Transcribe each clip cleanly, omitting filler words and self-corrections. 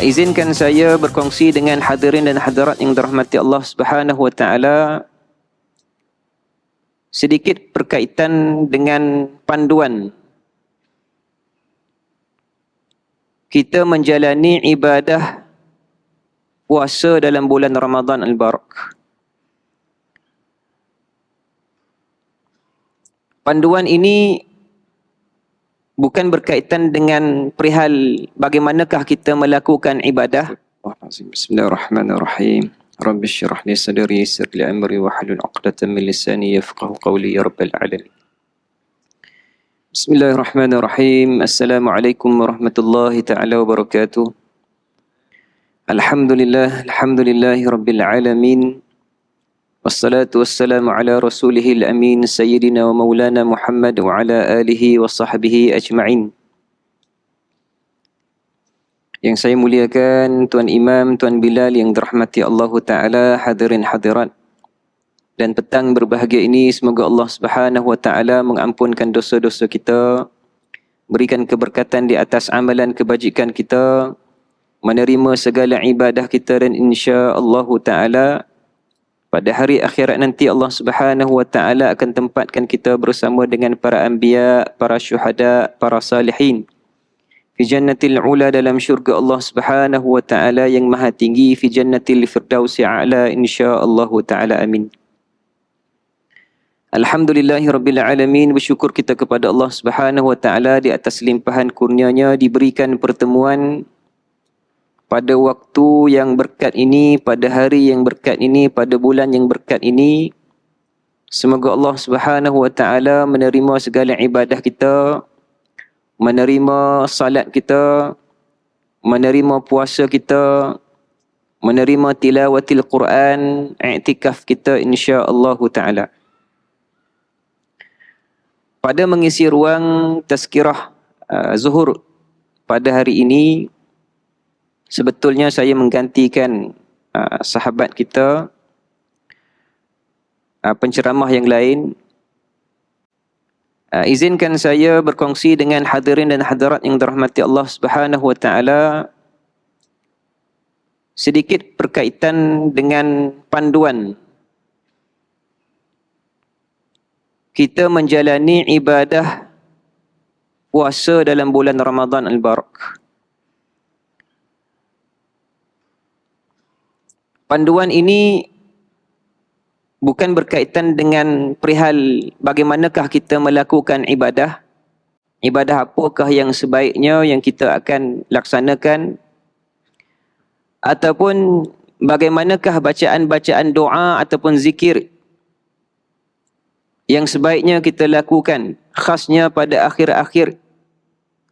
Izinkan saya berkongsi dengan hadirin dan hadirat yang dirahmati Allah Subhanahu wa taala sedikit berkaitan dengan panduan kita menjalani ibadah puasa dalam bulan Ramadan al-Barak. Panduan ini bukan berkaitan dengan perihal bagaimanakah kita melakukan ibadah. Bismillahirrahmanirrahim. Rabbi syrah li sadri yassir li amri wahlul 'uqdatam min lisani yafqahu qawli ya rabbal alamin. Bismillahirrahmanirrahim. Assalamualaikum warahmatullahi taala wabarakatuh. Alhamdulillahi rabbil alamin. Wassalatu wassalamu ala rasulihil amin sayyidina wa maulana Muhammad wa ala alihi wa sahbihi ajma'in. Yang saya muliakan Tuan Imam, Tuan Bilal yang dirahmati Allah Ta'ala, hadirin hadirat. Dan petang berbahagia ini semoga Allah Subhanahu wa Ta'ala mengampunkan dosa-dosa kita, berikan keberkatan di atas amalan kebajikan kita, menerima segala ibadah kita, dan insya-Allah Ta'ala pada hari akhirat nanti Allah Subhanahu wa taala akan tempatkan kita bersama dengan para anbiya, para syuhada, para salihin fi jannatil ula, dalam syurga Allah Subhanahu wa taala yang maha tinggi, fi jannatil firdausi a'la insya-Allah taala, amin. Alhamdulillahirabbil alamin. Bersyukur kita kepada Allah Subhanahu wa taala di atas limpahan kurnia-Nya diberikan pertemuan pada waktu yang berkat ini, pada hari yang berkat ini, pada bulan yang berkat ini. Semoga Allah Subhanahu wa taala menerima segala ibadah kita, menerima salat kita, menerima puasa kita, menerima tilawatil Quran, i'tikaf kita insya-Allah taala. Pada mengisi ruang tazkirah zuhur pada hari ini, sebetulnya saya menggantikan sahabat kita, penceramah yang lain. Izinkan saya berkongsi dengan hadirin dan hadirat yang dirahmati Allah Subhanahu wa taala sedikit berkaitan dengan panduan kita menjalani ibadah puasa dalam bulan Ramadan al-Barak. Panduan ini bukan berkaitan dengan perihal bagaimanakah kita melakukan ibadah. Ibadah apakah yang sebaiknya yang kita akan laksanakan, ataupun bagaimanakah bacaan-bacaan doa ataupun zikir yang sebaiknya kita lakukan, khasnya pada akhir-akhir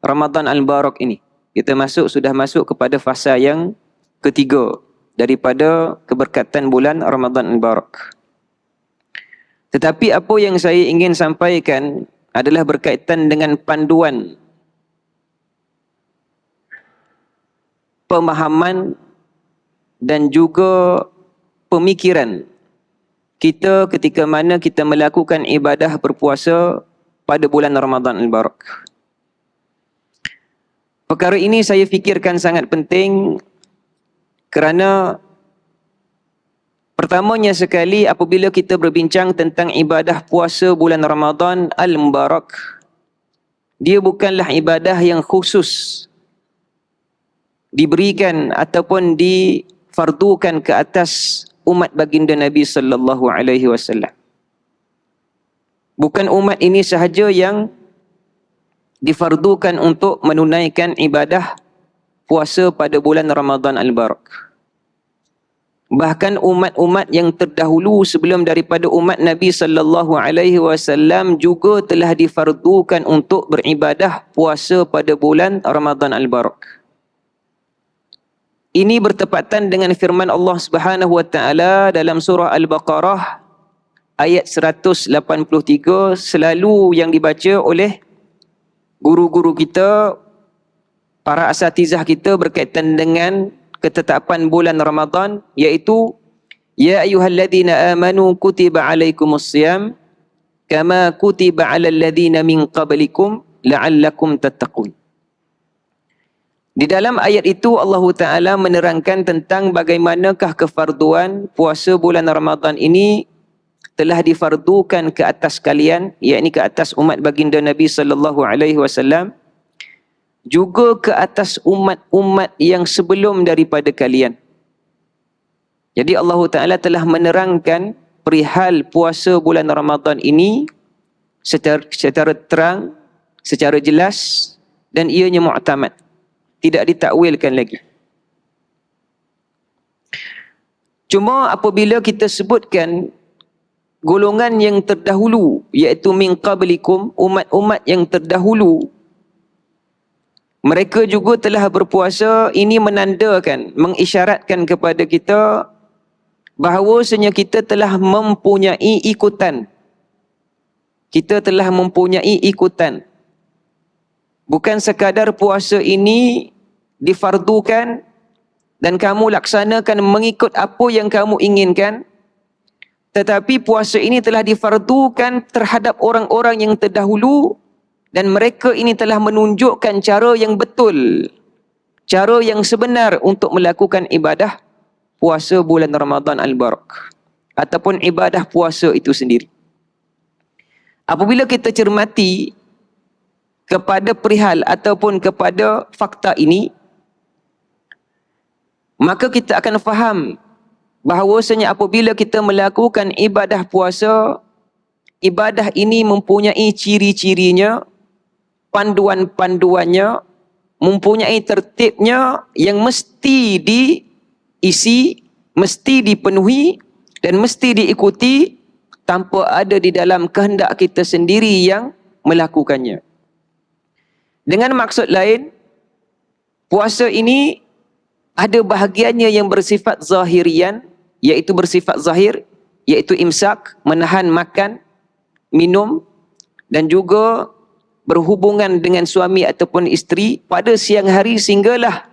Ramadan al-Barak ini. Kita sudah masuk kepada fasa yang ketiga daripada keberkatan bulan Ramadan al-Barak. Tetapi apa yang saya ingin sampaikan adalah berkaitan dengan panduan pemahaman dan juga pemikiran kita ketika mana kita melakukan ibadah berpuasa pada bulan Ramadan al-Barak. Perkara ini saya fikirkan sangat penting kerana pertamanya sekali apabila kita berbincang tentang ibadah puasa bulan Ramadan al-Mubarak, dia bukanlah ibadah yang khusus diberikan ataupun difardukan ke atas umat baginda Nabi sallallahu alaihi wasallam. Bukan umat ini sahaja yang difardukan untuk menunaikan ibadah puasa pada bulan Ramadan al-Barak. Bahkan umat-umat yang terdahulu sebelum daripada umat Nabi sallallahu alaihi wasallam juga telah difardukan untuk beribadah puasa pada bulan Ramadan al-Barak. Ini bertepatan dengan firman Allah Subhanahu wa taala dalam surah Al-Baqarah ayat 183, selalu yang dibaca oleh guru-guru kita, para asatizah kita berkaitan dengan ketetapan bulan Ramadan, iaitu ya ayyuhalladzina amanu kutiba alaikumusiyam kama kutiba alal ladzina min qablikum la'allakum tattaqun. Di dalam ayat itu Allah Ta'ala menerangkan tentang bagaimanakah kefarduan puasa bulan Ramadan ini telah difardukan ke atas kalian, yakni ke atas umat baginda Nabi sallallahu alaihi wasallam, juga ke atas umat-umat yang sebelum daripada kalian. Jadi Allah Ta'ala telah menerangkan perihal puasa bulan Ramadan ini secara terang, secara jelas, dan ianya mu'tamad. Tidak ditakwilkan lagi. Cuma apabila kita sebutkan golongan yang terdahulu, iaitu min qablikum, umat-umat yang terdahulu, mereka juga telah berpuasa, ini menandakan, mengisyaratkan kepada kita bahawasanya kita telah mempunyai ikutan. Kita telah mempunyai ikutan. Bukan sekadar puasa ini difardukan dan kamu laksanakan mengikut apa yang kamu inginkan, tetapi puasa ini telah difardukan terhadap orang-orang yang terdahulu dan mereka ini telah menunjukkan cara yang betul, cara yang sebenar untuk melakukan ibadah puasa bulan Ramadan Al-Barak ataupun ibadah puasa itu sendiri. Apabila kita cermati kepada perihal ataupun kepada fakta ini, maka kita akan faham bahawasanya apabila kita melakukan ibadah puasa, ibadah ini mempunyai ciri-cirinya, panduan-panduannya, mempunyai tertibnya yang mesti diisi, mesti dipenuhi dan mesti diikuti tanpa ada di dalam kehendak kita sendiri yang melakukannya. Dengan maksud lain, puasa ini ada bahagiannya yang bersifat zahirian, iaitu bersifat zahir, iaitu imsak, menahan makan, minum, dan juga berhubungan dengan suami ataupun isteri pada siang hari sehinggalah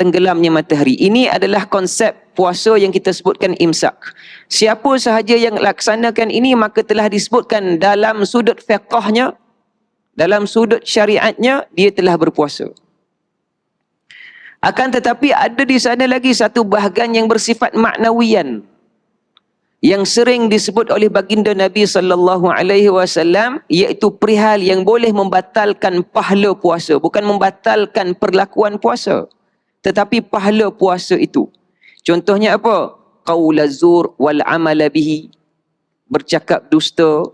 tenggelamnya matahari. Ini adalah konsep puasa yang kita sebutkan imsak. Siapa sahaja yang laksanakan ini, maka telah disebutkan dalam sudut fiqhnya, dalam sudut syariatnya, dia telah berpuasa. Akan tetapi ada di sana lagi satu bahagian yang bersifat maknawian, yang sering disebut oleh baginda Nabi sallallahu alaihi wasallam, iaitu perihal yang boleh membatalkan pahala puasa, bukan membatalkan perlakuan puasa, tetapi pahala puasa itu. Contohnya apa? Qaulaz zur wal amala bihi, bercakap dusta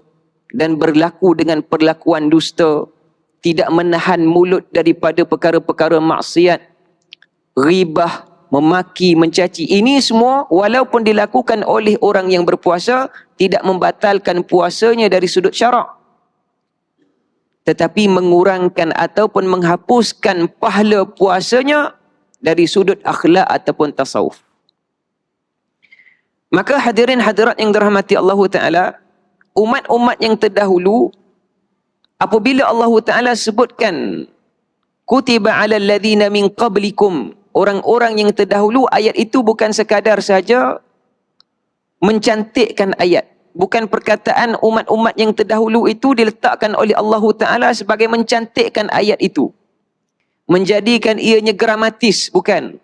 dan berlaku dengan perlakuan dusta, tidak menahan mulut daripada perkara-perkara maksiat, ghibah, memaki, mencaci. Ini semua walaupun dilakukan oleh orang yang berpuasa, tidak membatalkan puasanya dari sudut syarak, tetapi mengurangkan ataupun menghapuskan pahala puasanya dari sudut akhlak ataupun tasawuf. Maka hadirin hadirat yang dirahmati Allah Ta'ala, umat-umat yang terdahulu, apabila Allah Ta'ala sebutkan kutiba alal ladzina min qablikum, orang-orang yang terdahulu, ayat itu bukan sekadar saja mencantikkan ayat. Bukan perkataan umat-umat yang terdahulu itu diletakkan oleh Allah Ta'ala sebagai mencantikkan ayat itu, menjadikan ianya gramatis, bukan.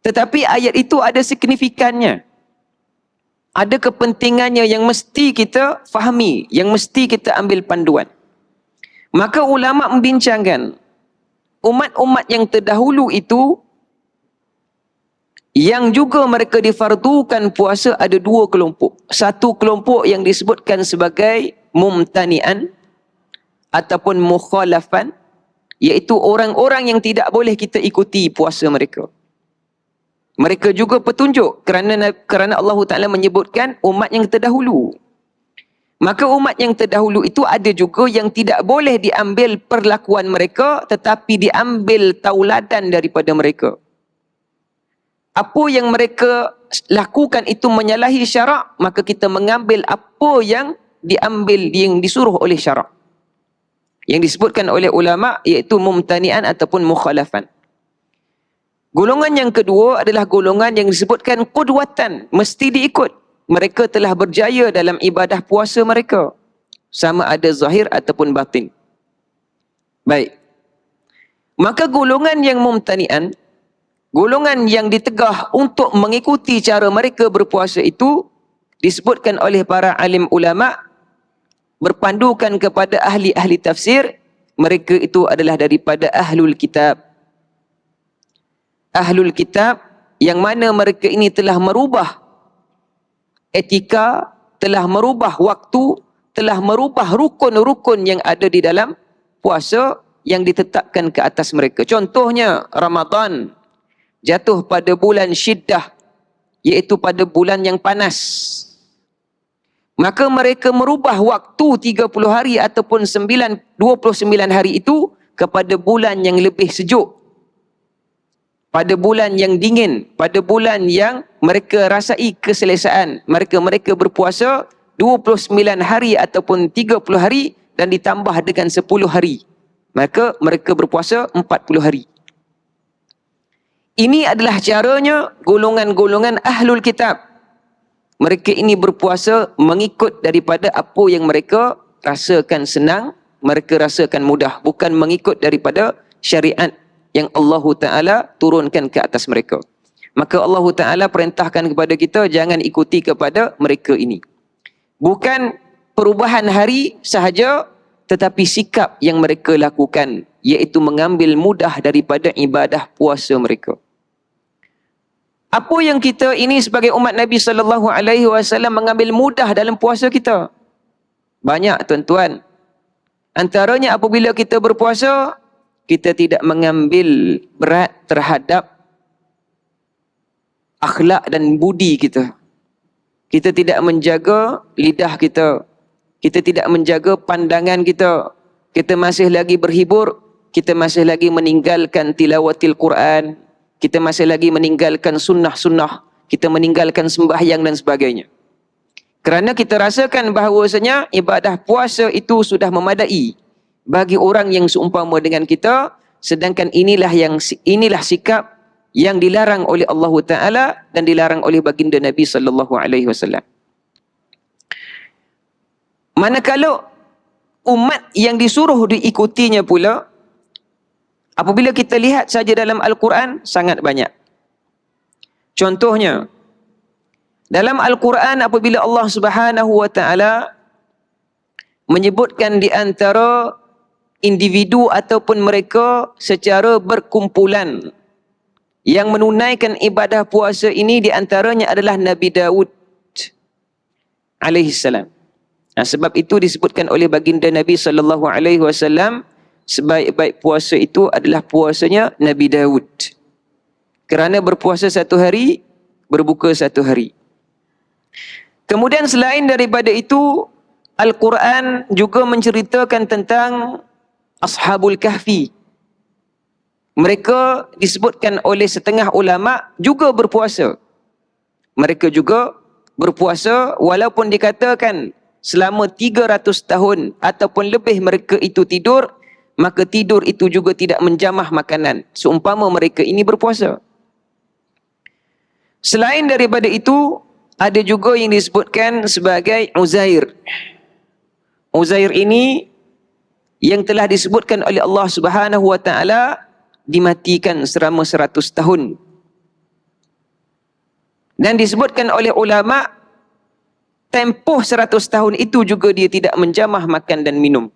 Tetapi ayat itu ada signifikannya, ada kepentingannya yang mesti kita fahami, yang mesti kita ambil panduan. Maka ulama membincangkan umat-umat yang terdahulu itu yang juga mereka difardukan puasa ada dua kelompok. Satu kelompok yang disebutkan sebagai mumtani'an ataupun mukhalafan, iaitu orang-orang yang tidak boleh kita ikuti puasa mereka. Mereka juga petunjuk kerana Allah Ta'ala menyebutkan umat yang terdahulu. Maka umat yang terdahulu itu ada juga yang tidak boleh diambil perlakuan mereka, tetapi diambil tauladan daripada mereka. Apa yang mereka lakukan itu menyalahi syarak, maka kita mengambil apa yang diambil, yang disuruh oleh syarak, yang disebutkan oleh ulama, iaitu mumtani'an ataupun mukhalafan. Golongan yang kedua adalah golongan yang disebutkan qudwatan, mesti diikut. Mereka telah berjaya dalam ibadah puasa mereka, sama ada zahir ataupun batin. Baik. Maka golongan yang mumtani'an, golongan yang ditegah untuk mengikuti cara mereka berpuasa itu disebutkan oleh para alim ulama berpandukan kepada ahli-ahli tafsir, mereka itu adalah daripada ahlul kitab. Ahlul kitab yang mana mereka ini telah merubah etika, telah merubah waktu, telah merubah rukun-rukun yang ada di dalam puasa yang ditetapkan ke atas mereka. Contohnya Ramadan jatuh pada bulan syiddah, iaitu pada bulan yang panas. Maka mereka merubah waktu 30 hari ataupun 29 hari itu kepada bulan yang lebih sejuk. Pada bulan yang dingin, pada bulan yang mereka rasai keselesaan. Mereka berpuasa 29 hari ataupun 30 hari dan ditambah dengan 10 hari. Maka mereka berpuasa 40 hari. Ini adalah caranya golongan-golongan ahlul kitab. Mereka ini berpuasa mengikut daripada apa yang mereka rasakan senang, mereka rasakan mudah. Bukan mengikut daripada syariat yang Allah Ta'ala turunkan ke atas mereka. Maka Allah Ta'ala perintahkan kepada kita, jangan ikuti kepada mereka ini. Bukan perubahan hari sahaja, tetapi sikap yang mereka lakukan, iaitu mengambil mudah daripada ibadah puasa mereka. Apa yang kita ini sebagai umat Nabi SAW mengambil mudah dalam puasa kita? Banyak tuan-tuan. Antaranya apabila kita berpuasa, kita tidak mengambil berat terhadap akhlak dan budi kita. Kita tidak menjaga lidah kita. Kita tidak menjaga pandangan kita. Kita masih lagi berhibur. Kita masih lagi meninggalkan tilawatil Quran. Kita masih lagi meninggalkan sunnah-sunnah. Kita meninggalkan sembahyang dan sebagainya. Kerana kita rasakan bahawasanya ibadah puasa itu sudah memadai bagi orang yang seumpama dengan kita. Sedangkan inilah sikap yang dilarang oleh Allah Ta'ala dan dilarang oleh baginda Nabi SAW. Manakala umat yang disuruh diikutinya pula, apabila kita lihat saja dalam Al-Quran, sangat banyak. Contohnya, dalam Al-Quran apabila Allah Subhanahu Wa Ta'ala menyebutkan di antara individu ataupun mereka secara berkumpulan yang menunaikan ibadah puasa ini, di antaranya adalah Nabi Daud alaihissalam. Nah, sebab itu disebutkan oleh baginda Nabi SAW, sebaik-baik puasa itu adalah puasanya Nabi Daud. Kerana berpuasa satu hari, berbuka satu hari. Kemudian selain daripada itu, Al-Quran juga menceritakan tentang Ashabul Kahfi. Mereka disebutkan oleh setengah ulama juga berpuasa. Mereka juga berpuasa walaupun dikatakan selama 300 tahun ataupun lebih mereka itu tidur, maka tidur itu juga tidak menjamah makanan. Seumpama mereka ini berpuasa. Selain daripada itu, ada juga yang disebutkan sebagai Uzair. Uzair ini yang telah disebutkan oleh Allah Subhanahu Wa Ta'ala dimatikan selama 100 tahun. Dan disebutkan oleh ulama, tempoh 100 tahun itu juga dia tidak menjamah makan dan minum.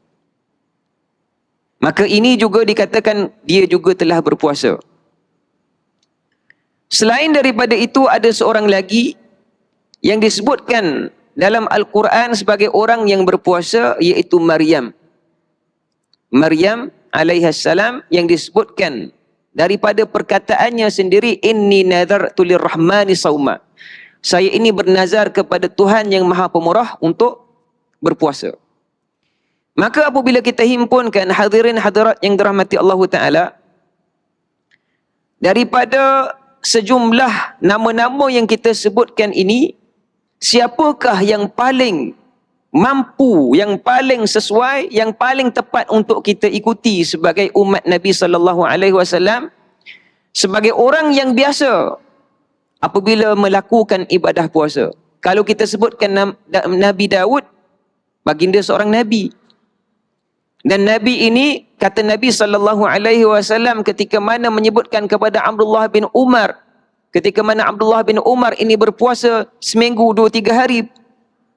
Maka ini juga dikatakan dia juga telah berpuasa. Selain daripada itu, ada seorang lagi yang disebutkan dalam Al-Quran sebagai orang yang berpuasa, iaitu Maryam. Maryam alaihassalam yang disebutkan daripada perkataannya sendiri, inni nadartu lirrahmani sauma. Saya ini bernazar kepada Tuhan yang Maha Pemurah untuk berpuasa. Maka apabila kita himpunkan hadirin hadirat yang dirahmati Allah Ta'ala, daripada sejumlah nama-nama yang kita sebutkan ini, siapakah yang paling mampu, yang paling sesuai, yang paling tepat untuk kita ikuti sebagai umat Nabi SAW, sebagai orang yang biasa apabila melakukan ibadah puasa? Kalau kita sebutkan Nabi Daud, baginda seorang Nabi. Dan Nabi ini, kata Nabi SAW ketika mana menyebutkan kepada Abdullah bin Umar, ketika mana Abdullah bin Umar ini berpuasa seminggu 2-3 hari,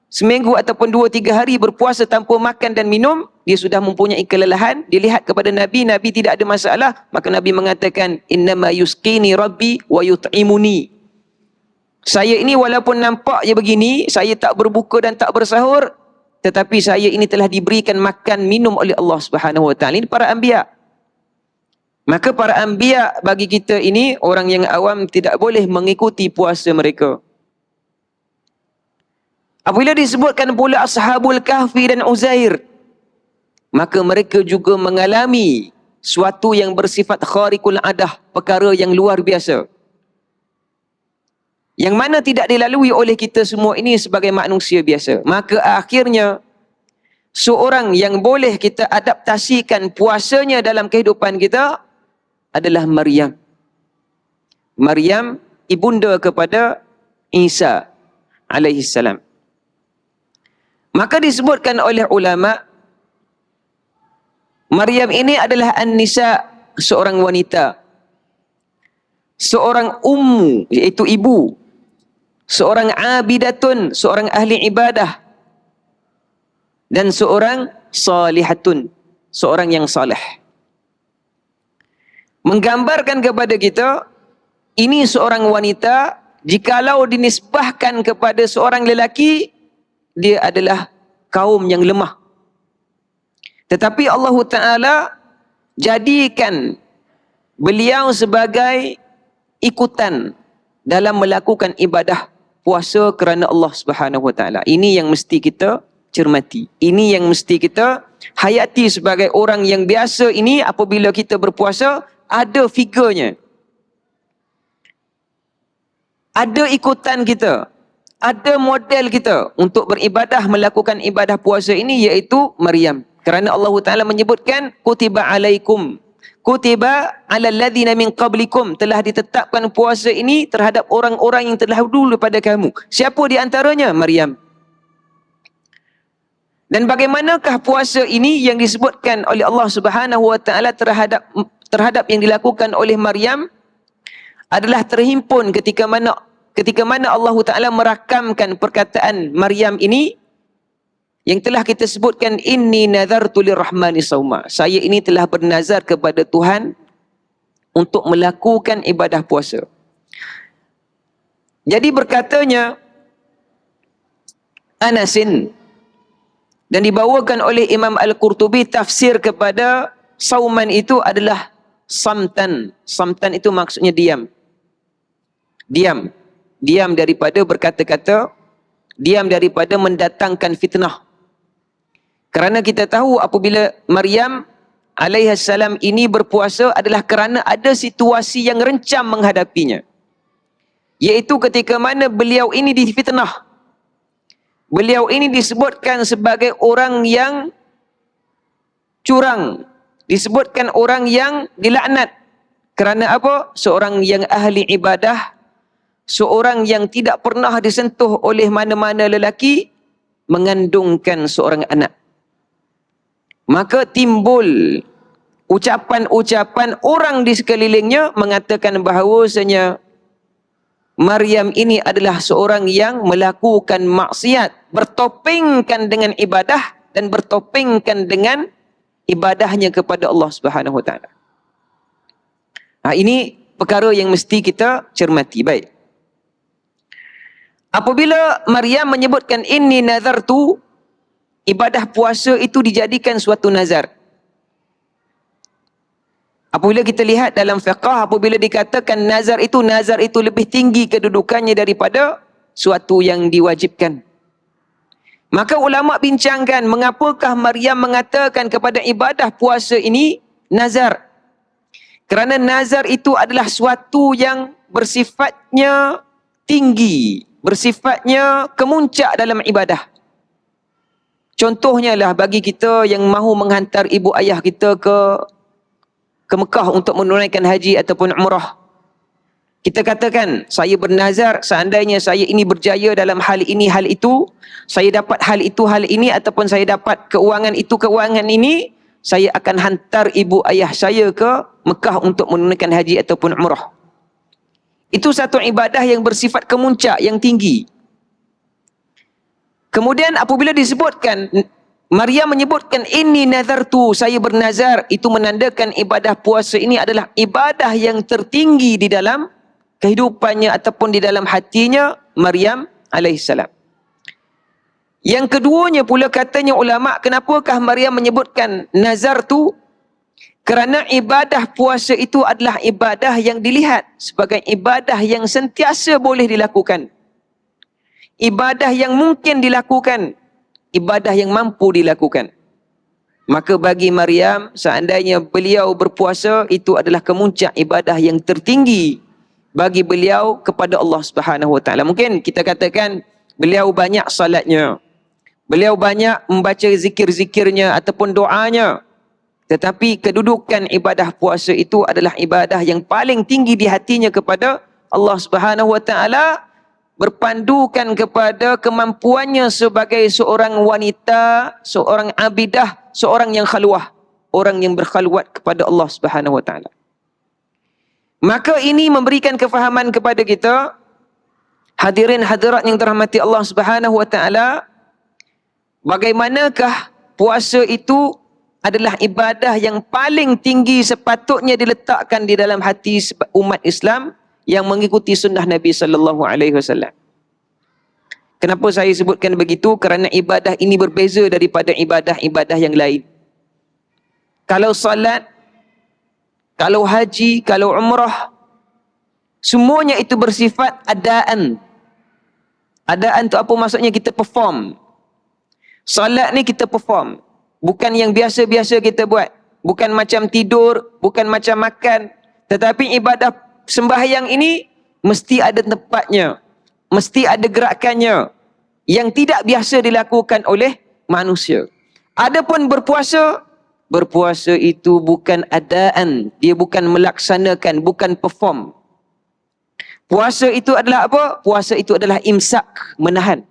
seminggu ataupun 2-3 hari berpuasa tanpa makan dan minum, dia sudah mempunyai kelelahan, dia lihat kepada Nabi, Nabi tidak ada masalah, maka Nabi mengatakan, innama yusqini rabbi wa yut'imuni. Saya ini walaupun nampaknya begini, saya tak berbuka dan tak bersahur, tetapi saya ini telah diberikan makan minum oleh Allah Subhanahu Wa Taala. Ini para anbiya. Maka para anbiya bagi kita ini, orang yang awam tidak boleh mengikuti puasa mereka. Apabila disebutkan pula Ashabul Kahfi dan Uzair, maka mereka juga mengalami suatu yang bersifat khariqul adah, perkara yang luar biasa, yang mana tidak dilalui oleh kita semua ini sebagai manusia biasa. Maka akhirnya seorang yang boleh kita adaptasikan puasanya dalam kehidupan kita adalah Maryam. Maryam ibunda kepada Isa alaihi salam. Maka disebutkan oleh ulama, Maryam ini adalah an-nisa, seorang wanita, seorang ummu, iaitu ibu, seorang abidatun, seorang ahli ibadah, dan seorang salihatun, seorang yang saleh. Menggambarkan kepada kita, ini seorang wanita, jikalau dinisbahkan kepada seorang lelaki, dia adalah kaum yang lemah. Tetapi Allah Ta'ala jadikan beliau sebagai ikutan dalam melakukan ibadah puasa kerana Allah Subhanahu Wa Taala. Ini yang mesti kita cermati. Ini yang mesti kita hayati sebagai orang yang biasa ini. Apabila kita berpuasa, ada figurnya, ada ikutan kita, ada model kita untuk beribadah, melakukan ibadah puasa ini, iaitu Maryam. Kerana Allah Ta'ala menyebutkan, kutiba alaikum, kutiba ala alladhina min qablikum, telah ditetapkan puasa ini terhadap orang-orang yang telah dulu pada kamu. Siapa di antaranya? Maryam. Dan bagaimanakah puasa ini yang disebutkan oleh Allah Subhanahu Wa Ta'ala terhadap yang dilakukan oleh Maryam adalah terhimpun ketika mana Allah Ta'ala merakamkan perkataan Maryam ini yang telah kita sebutkan, inni nazartu lirrahmani sauma, saya ini telah bernazar kepada Tuhan untuk melakukan ibadah puasa. Jadi berkatanya Anasin, dan dibawakan oleh Imam Al-Qurtubi tafsir kepada sauman itu adalah samtan. Samtan itu maksudnya diam. Diam. Diam daripada berkata-kata, diam daripada mendatangkan fitnah. Kerana kita tahu apabila Maryam alaihissalam ini berpuasa adalah kerana ada situasi yang rencam menghadapinya. Iaitu ketika mana beliau ini difitnah. Beliau ini disebutkan sebagai orang yang curang. Disebutkan orang yang dilaknat. Kerana apa? Seorang yang ahli ibadah, seorang yang tidak pernah disentuh oleh mana-mana lelaki, mengandungkan seorang anak. Maka timbul ucapan-ucapan orang di sekelilingnya mengatakan bahawasanya Maryam ini adalah seorang yang melakukan maksiat, bertopengkan dengan ibadah dan bertopengkan dengan ibadahnya kepada Allah Subhanahu Wa Taala. Ini perkara yang mesti kita cermati. Baik. Apabila Maryam menyebutkan inni nazartu, ibadah puasa itu dijadikan suatu nazar. Apabila kita lihat dalam fiqh, apabila dikatakan nazar itu lebih tinggi kedudukannya daripada suatu yang diwajibkan. Maka ulama bincangkan, mengapakah Maryam mengatakan kepada ibadah puasa ini nazar? Kerana nazar itu adalah suatu yang bersifatnya tinggi, bersifatnya kemuncak dalam ibadah. Contohnya lah bagi kita yang mahu menghantar ibu ayah kita ke Mekah untuk menunaikan haji ataupun umrah. Kita katakan, saya bernazar seandainya saya ini berjaya dalam hal ini, hal itu, saya dapat hal itu, hal ini, ataupun saya dapat keuangan itu, keuangan ini, saya akan hantar ibu ayah saya ke Mekah untuk menunaikan haji ataupun umrah. Itu satu ibadah yang bersifat kemuncak, yang tinggi. Kemudian apabila disebutkan, Maryam menyebutkan, inni nazartu, saya bernazar, itu menandakan ibadah puasa ini adalah ibadah yang tertinggi di dalam kehidupannya ataupun di dalam hatinya Maryam alaihissalam. Yang keduanya pula katanya ulama, kenapakah Maryam menyebutkan nazar tu? Kerana ibadah puasa itu adalah ibadah yang dilihat sebagai ibadah yang sentiasa boleh dilakukan. Ibadah yang mungkin dilakukan. Ibadah yang mampu dilakukan. Maka bagi Maryam, seandainya beliau berpuasa, itu adalah kemuncak ibadah yang tertinggi bagi beliau kepada Allah Subhanahu Wa Taala. Mungkin kita katakan beliau banyak salatnya, beliau banyak membaca zikir-zikirnya ataupun doanya. Tetapi kedudukan ibadah puasa itu adalah ibadah yang paling tinggi di hatinya kepada Allah Subhanahu Wa Taala, berpandukan kepada kemampuannya sebagai seorang wanita, seorang abidah, seorang yang khalwah, orang yang berkhalwat kepada Allah Subhanahu Wa Taala. Maka ini memberikan kefahaman kepada kita, hadirin hadirat yang dirahmati Allah Subhanahu Wa Taala, bagaimanakah puasa itu adalah ibadah yang paling tinggi sepatutnya diletakkan di dalam hati umat Islam yang mengikuti sunnah Nabi sallallahu alaihi wasallam. Kenapa saya sebutkan begitu? Kerana ibadah ini berbeza daripada ibadah-ibadah yang lain. Kalau salat, kalau haji, kalau umrah, semuanya itu bersifat adaan. Adaan tu apa maksudnya? Kita perform. Salat ni kita perform. Bukan yang biasa-biasa kita buat. Bukan macam tidur, bukan macam makan. Tetapi ibadah sembahyang ini mesti ada tempatnya. Mesti ada gerakannya. Yang tidak biasa dilakukan oleh manusia. Adapun berpuasa, berpuasa itu bukan adaan. Dia bukan melaksanakan, bukan perform. Puasa itu adalah apa? Puasa itu adalah imsak, menahan.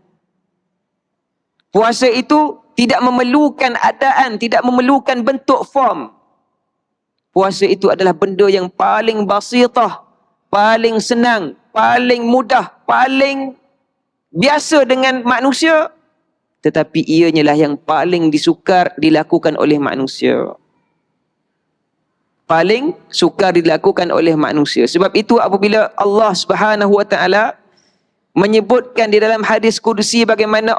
Puasa itu tidak memerlukan adaan, tidak memerlukan bentuk form. Puasa itu adalah benda yang paling basitah, paling senang, paling mudah, paling biasa dengan manusia. Tetapi ianya lah yang paling disukar dilakukan oleh manusia. Paling sukar dilakukan oleh manusia. Sebab itu apabila Allah Subhanahu Wa Taala menyebutkan di dalam hadis kudusi bagaimana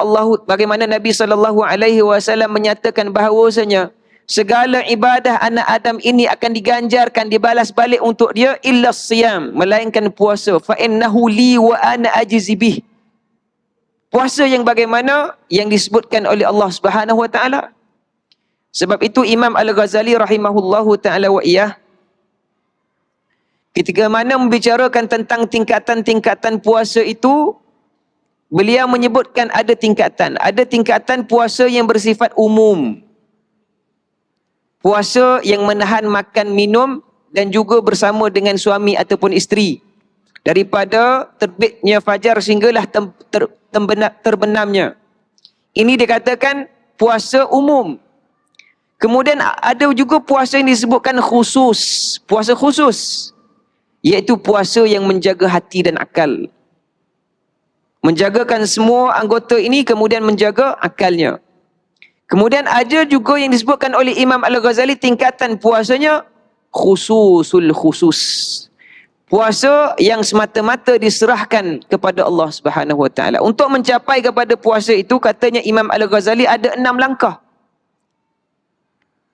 Nabi sallallahu alaihi wasallam menyatakan bahawasanya segala ibadah anak Adam ini akan diganjarkan, dibalas balik untuk dia, illa siyam, melainkan puasa, fa innahu li wa ana ajzi bih. Puasa yang bagaimana yang disebutkan oleh Allah Subhanahu Wa Taala. Sebab itu Imam Al-Ghazali rahimahullahu taala wa iyah, ketika mana membicarakan tentang tingkatan-tingkatan puasa itu, beliau menyebutkan ada tingkatan. Ada tingkatan puasa yang bersifat umum. Puasa yang menahan makan minum dan juga bersama dengan suami ataupun isteri. Daripada terbitnya fajar sehinggalah terbenamnya. Ini dikatakan puasa umum. Kemudian ada juga puasa yang disebutkan khusus. Puasa khusus. Iaitu puasa yang menjaga hati dan akal. Menjagakan semua anggota ini, kemudian menjaga akalnya. Kemudian ada juga yang disebutkan oleh Imam Al-Ghazali, tingkatan puasanya khususul khusus. Puasa yang semata-mata diserahkan kepada Allah Subhanahu Wa Taala. Untuk mencapai kepada puasa itu, katanya Imam Al-Ghazali, ada 6 langkah.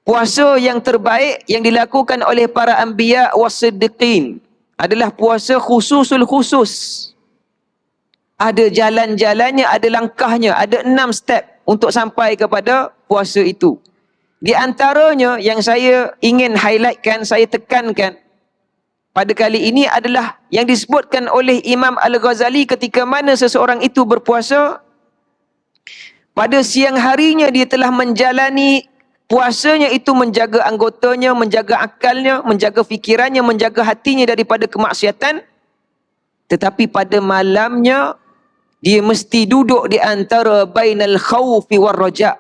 Puasa yang terbaik yang dilakukan oleh para anbiya was-siddiqin adalah puasa khususul khusus. Ada jalan-jalannya, ada langkahnya, ada 6 step untuk sampai kepada puasa itu. Di antaranya yang saya ingin highlightkan, saya tekankan pada kali ini adalah yang disebutkan oleh Imam Al-Ghazali ketika mana seseorang itu berpuasa, pada siang harinya dia telah menjalani puasanya itu, menjaga anggotanya, menjaga akalnya, menjaga fikirannya, menjaga hatinya daripada kemaksiatan. Tetapi pada malamnya, dia mesti duduk di antara bainal khawfi war raja.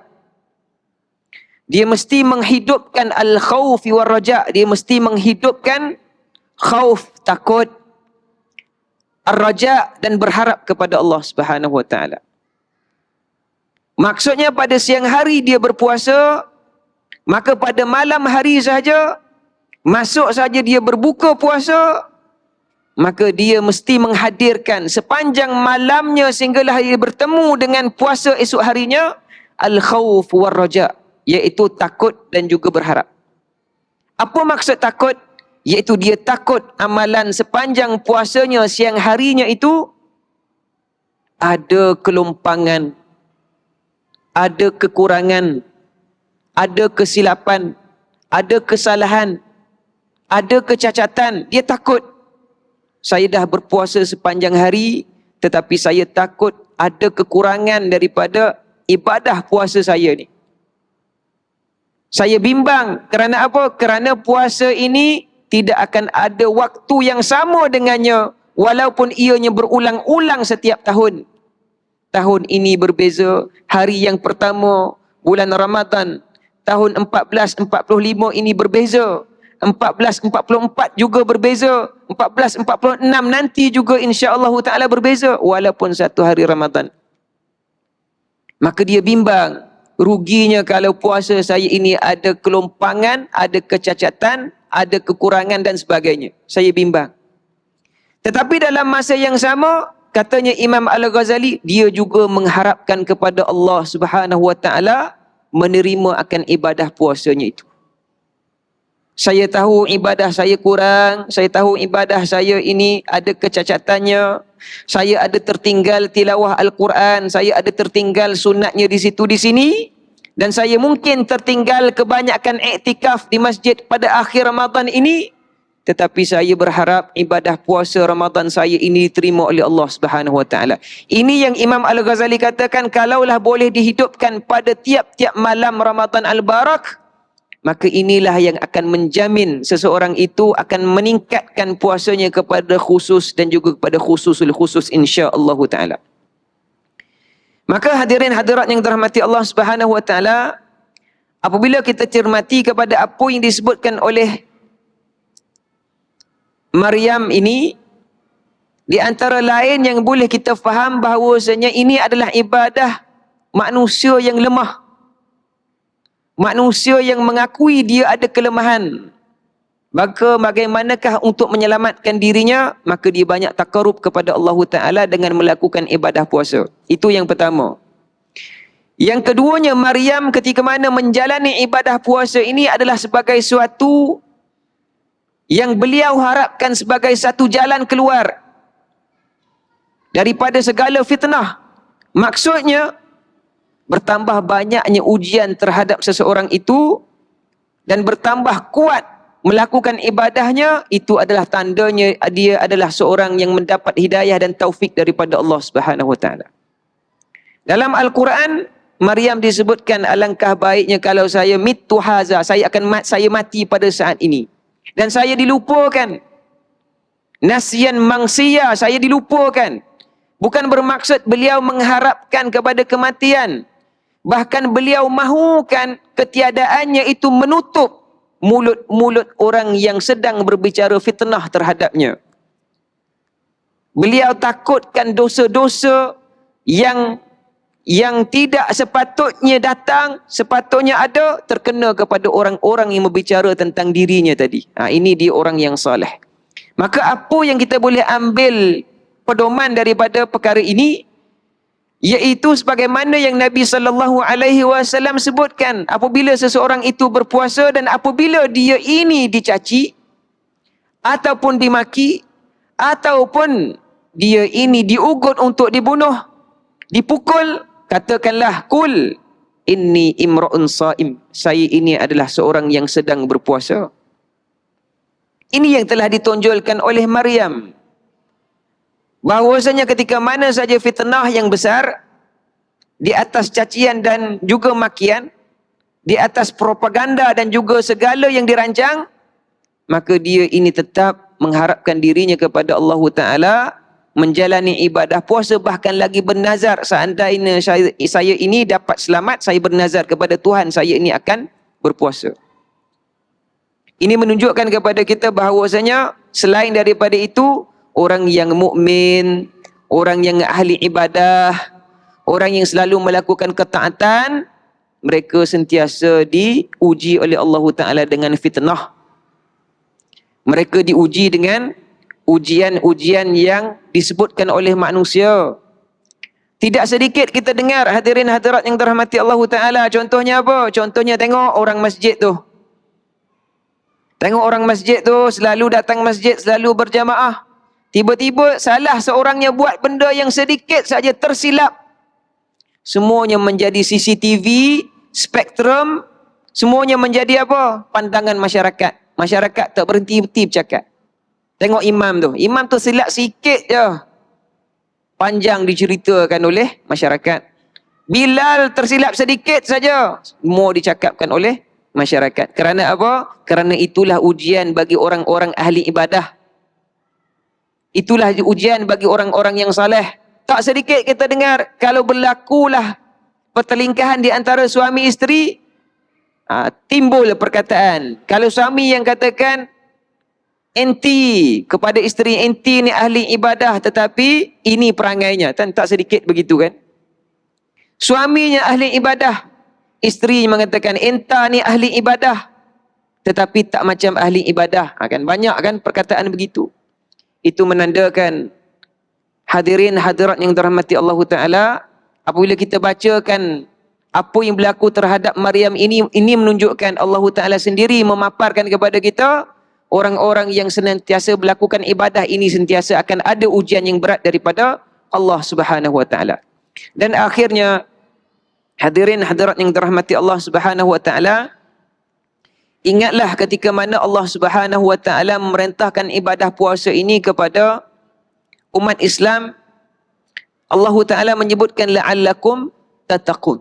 Dia mesti menghidupkan al-khawf wal raja. Dia mesti menghidupkan khauf, takut, ar-raja, dan berharap kepada Allah Subhanahu wa taala. Maksudnya pada siang hari dia berpuasa, maka pada malam hari saja, masuk saja dia berbuka puasa, maka dia mesti menghadirkan sepanjang malamnya sehinggalah dia bertemu dengan puasa esok harinya, al-khawf wal raja, iaitu takut dan juga berharap. Apa maksud takut? Iaitu dia takut amalan sepanjang puasanya siang harinya itu ada kelompangan, ada kekurangan, ada kesilapan, ada kesalahan, ada kecacatan. Dia takut. Saya dah berpuasa sepanjang hari, tetapi saya takut ada kekurangan daripada ibadah puasa saya ni. Saya bimbang. Kerana apa? Kerana puasa ini tidak akan ada waktu yang sama dengannya, walaupun ianya berulang-ulang setiap tahun. Tahun ini berbeza. Hari yang pertama bulan Ramadan tahun 1445 ini berbeza. 1444 juga berbeza. 1446 nanti juga insya-Allah taala berbeza, walaupun satu hari Ramadan. Maka dia bimbang, ruginya kalau puasa saya ini ada kelompangan, ada kecacatan, ada kekurangan dan sebagainya. Saya bimbang. Tetapi dalam masa yang sama, katanya Imam Al-Ghazali, dia juga mengharapkan kepada Allah Subhanahu wa taala menerima akan ibadah puasanya itu. Saya tahu ibadah saya kurang, saya tahu ibadah saya ini ada kecacatannya, saya ada tertinggal tilawah Al-Quran, saya ada tertinggal sunatnya di situ di sini, dan saya mungkin tertinggal kebanyakan iktikaf di masjid pada akhir Ramadan ini. Tetapi saya berharap ibadah puasa Ramadan saya ini diterima oleh Allah Subhanahu wa taala. Ini yang Imam Al-Ghazali katakan, kalaulah boleh dihidupkan pada tiap-tiap malam Ramadan Al-Barak, maka inilah yang akan menjamin seseorang itu akan meningkatkan puasanya kepada khusus dan juga kepada khususul khusus insya-Allah taala. Maka hadirin hadirat yang dirahmati Allah Subhanahu wa taala, apabila kita cermati kepada apa yang disebutkan oleh Maryam ini, di antara lain yang boleh kita faham bahawasanya ini adalah ibadah manusia yang lemah. Manusia yang mengakui dia ada kelemahan. Maka bagaimanakah untuk menyelamatkan dirinya? Maka dia banyak takarub kepada Allah Ta'ala dengan melakukan ibadah puasa. Itu yang pertama. Yang keduanya, Maryam ketika mana menjalani ibadah puasa ini adalah sebagai suatu yang beliau harapkan sebagai satu jalan keluar daripada segala fitnah. Maksudnya, bertambah banyaknya ujian terhadap seseorang itu dan bertambah kuat melakukan ibadahnya, itu adalah tandanya dia adalah seorang yang mendapat hidayah dan taufik daripada Allah Subhanahu wa taala. Dalam Al-Quran, Maryam disebutkan, alangkah baiknya kalau saya mitu haza, saya mati pada saat ini dan saya dilupakan. Nasyan mangsiya, saya dilupakan. Bukan bermaksud beliau mengharapkan kepada kematian. Bahkan beliau mahukan ketiadaannya itu menutup mulut-mulut orang yang sedang berbicara fitnah terhadapnya. Beliau takutkan dosa-dosa yang tidak sepatutnya datang, sepatutnya ada, terkena kepada orang-orang yang berbicara tentang dirinya tadi. Ini dia orang yang soleh. Maka apa yang kita boleh ambil pedoman daripada perkara ini, iaitu sebagaimana yang Nabi SAW sebutkan, apabila seseorang itu berpuasa dan apabila dia ini dicaci ataupun dimaki ataupun dia ini diugut untuk dibunuh, dipukul, katakanlah kul inni imra'un saim, saya ini adalah seorang yang sedang berpuasa. Ini yang telah ditonjolkan oleh Maryam, bahawasanya ketika mana saja fitnah yang besar, di atas cacian dan juga makian, di atas propaganda dan juga segala yang dirancang, maka dia ini tetap mengharapkan dirinya kepada Allah Ta'ala, menjalani ibadah puasa, bahkan lagi bernazar, seandainya saya ini dapat selamat, saya bernazar kepada Tuhan, saya ini akan berpuasa. Ini menunjukkan kepada kita bahawasanya selain daripada itu, orang yang mukmin, orang yang ahli ibadah, orang yang selalu melakukan ketaatan, mereka sentiasa diuji oleh Allah Ta'ala dengan fitnah. Mereka diuji dengan ujian-ujian yang disebutkan oleh manusia. Tidak sedikit kita dengar hadirin hadirat yang dirahmati Allah Ta'ala. Contohnya apa? Contohnya tengok orang masjid tu. Tengok orang masjid tu selalu datang masjid, selalu berjamaah. Tiba-tiba salah seorangnya buat benda yang sedikit saja tersilap. Semuanya menjadi CCTV, spektrum, semuanya menjadi apa? Pandangan masyarakat. Masyarakat tak berhenti-henti bercakap. Tengok imam tu. Imam tu silap sikit je. Panjang diceritakan oleh masyarakat. Bilal tersilap sedikit saja. Semua dicakapkan oleh masyarakat. Kerana apa? Kerana itulah ujian bagi orang-orang ahli ibadah. Itulah ujian bagi orang-orang yang saleh. Tak sedikit kita dengar, kalau berlakulah pertelingkahan di antara suami isteri, timbul perkataan. Kalau suami yang katakan, enti kepada isteri, enti ni ahli ibadah, tetapi ini perangainya. Tak sedikit begitu kan? Suaminya ahli ibadah, isteri mengatakan, enta ni ahli ibadah, tetapi tak macam ahli ibadah. Kan banyak kan perkataan begitu. Itu menandakan, hadirin hadirat yang dirahmati Allah Ta'ala, apabila kita bacakan apa yang berlaku terhadap Maryam ini menunjukkan Allah Ta'ala sendiri memaparkan kepada kita, orang-orang yang senantiasa melakukan ibadah ini sentiasa akan ada ujian yang berat daripada Allah Subhanahu Wa Ta'ala. Dan akhirnya, hadirin hadirat yang dirahmati Allah Subhanahu Wa Ta'ala, ingatlah ketika mana Allah Subhanahu Wa Ta'ala memerintahkan ibadah puasa ini kepada umat Islam. Allah Ta'ala menyebutkan la'allakum tattaqun.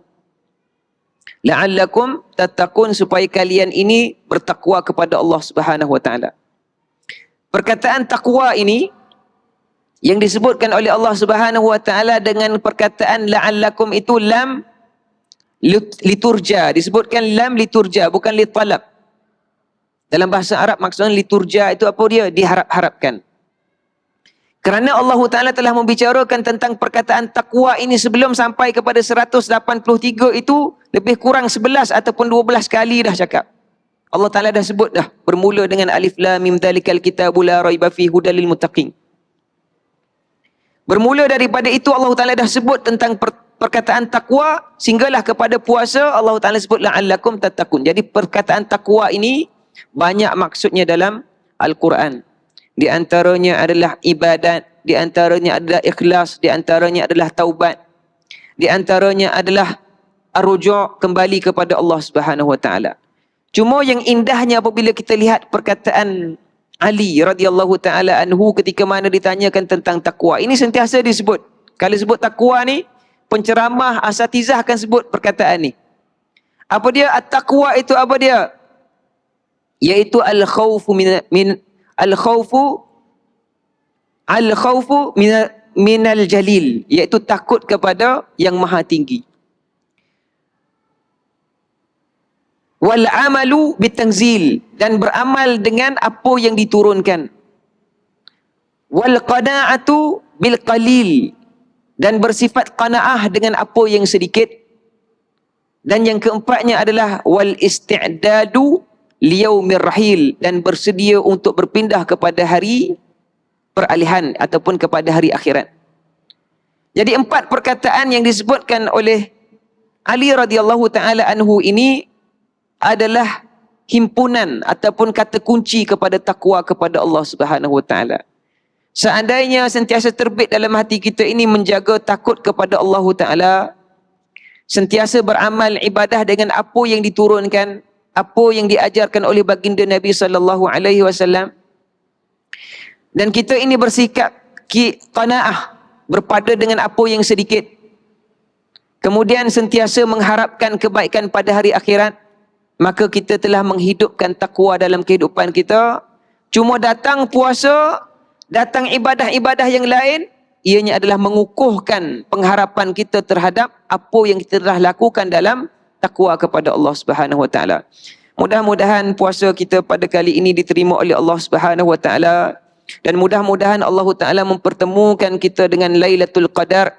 La'allakum tattaqun, supaya kalian ini bertakwa kepada Allah Subhanahu Wa Ta'ala. Perkataan takwa ini yang disebutkan oleh Allah Subhanahu Wa Ta'ala dengan perkataan la'allakum itu lam liturja. Disebutkan lam liturja, bukan litalab. Dalam bahasa Arab maksudnya liturja itu apa dia? Diharap-harapkan. Kerana Allah Ta'ala telah membicarakan tentang perkataan takwa ini sebelum sampai kepada 183 itu, lebih kurang 11 ataupun 12 kali dah cakap. Allah Ta'ala dah sebut dah. Bermula dengan alif lam mim dzalikal kitabu la raiba fihi hudal lil muttaqin. Bermula daripada itu Allah Ta'ala dah sebut tentang perkataan takwa, sehinggalah kepada puasa Allah Ta'ala sebut la'allakum tattaqun. Jadi perkataan takwa ini banyak maksudnya dalam Al-Quran. Di antaranya adalah ibadat, di antaranya adalah ikhlas, di antaranya adalah taubat, di antaranya adalah ar-ruju' kembali kepada Allah Subhanahu Wa Ta'ala. Cuma yang indahnya apabila kita lihat perkataan Ali radhiyallahu ta'ala anhu ketika mana ditanyakan tentang takwa. Ini sentiasa disebut. Kalau sebut takwa ni, penceramah asatizah akan sebut perkataan ni. Apa dia? At-taqwa itu apa dia? Iaitu al-khawfu minal jalil, iaitu takut kepada yang maha tinggi. Wal amalu bitanzil, dan beramal dengan apa yang diturunkan. Wal qana'atu bil qalil, dan bersifat qanaah dengan apa yang sedikit. Dan yang keempatnya adalah wal isti'dadu liyaumir rahil, dan bersedia untuk berpindah kepada hari peralihan ataupun kepada hari akhirat. Jadi 4 perkataan yang disebutkan oleh Ali radhiyallahu taala anhu ini adalah himpunan ataupun kata kunci kepada takwa kepada Allah Subhanahu wa taala. Seandainya sentiasa terbit dalam hati kita ini menjaga takut kepada Allah Taala, sentiasa beramal ibadah dengan apa yang diturunkan, apa yang diajarkan oleh baginda Nabi sallallahu alaihi wasallam, dan kita ini bersikap qanaah, berpada dengan apa yang sedikit, kemudian sentiasa mengharapkan kebaikan pada hari akhirat, maka kita telah menghidupkan takwa dalam kehidupan kita. Cuma datang puasa, datang ibadah-ibadah yang lain, ianya adalah mengukuhkan pengharapan kita terhadap apa yang kita telah lakukan dalam takwa kepada Allah Subhanahu Wa Taala. Mudah-mudahan puasa kita pada kali ini diterima oleh Allah Subhanahu Wa Taala, dan mudah-mudahan Allah Taala mempertemukan kita dengan Lailatul Qadar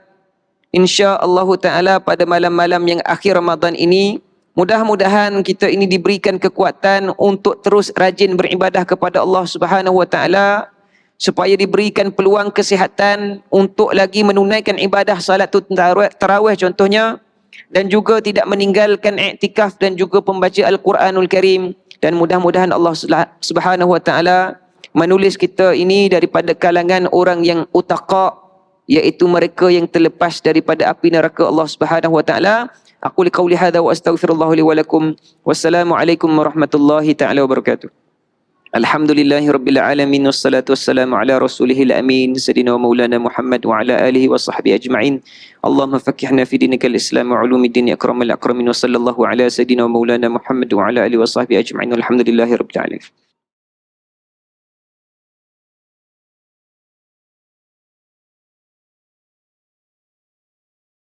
insya-Allah Taala pada malam-malam yang akhir Ramadan ini. Mudah-mudahan kita ini diberikan kekuatan untuk terus rajin beribadah kepada Allah Subhanahu Wa Taala, supaya diberikan peluang kesihatan untuk lagi menunaikan ibadah salatul tarawih contohnya, dan juga tidak meninggalkan iktikaf dan juga pembaca Al-Quranul Karim. Dan mudah-mudahan Allah Subhanahu Wa Taala menulis kita ini daripada kalangan orang yang utaqa, iaitu mereka yang terlepas daripada api neraka Allah Subhanahu Wa Taala. Aku liqauli hadza wa astaghfirullah li wa lakum. Wassalamualaikum warahmatullahi taala wabarakatuh. Alhamdulillahirabbil alamin, wassalatu wassalamu ala rasulihil amin sayyidina wa maulana Muhammad wa ala alihi wa sahbihi ajma'in. Allahumma faqqihna fi dinikal Islam wa ulumiddin ya akramal akramin, wa sallallahu ala sayyidina wa maulana Muhammad wa ala alihi wa sahbihi ajma'in. Alhamdulillahirabbil alamin.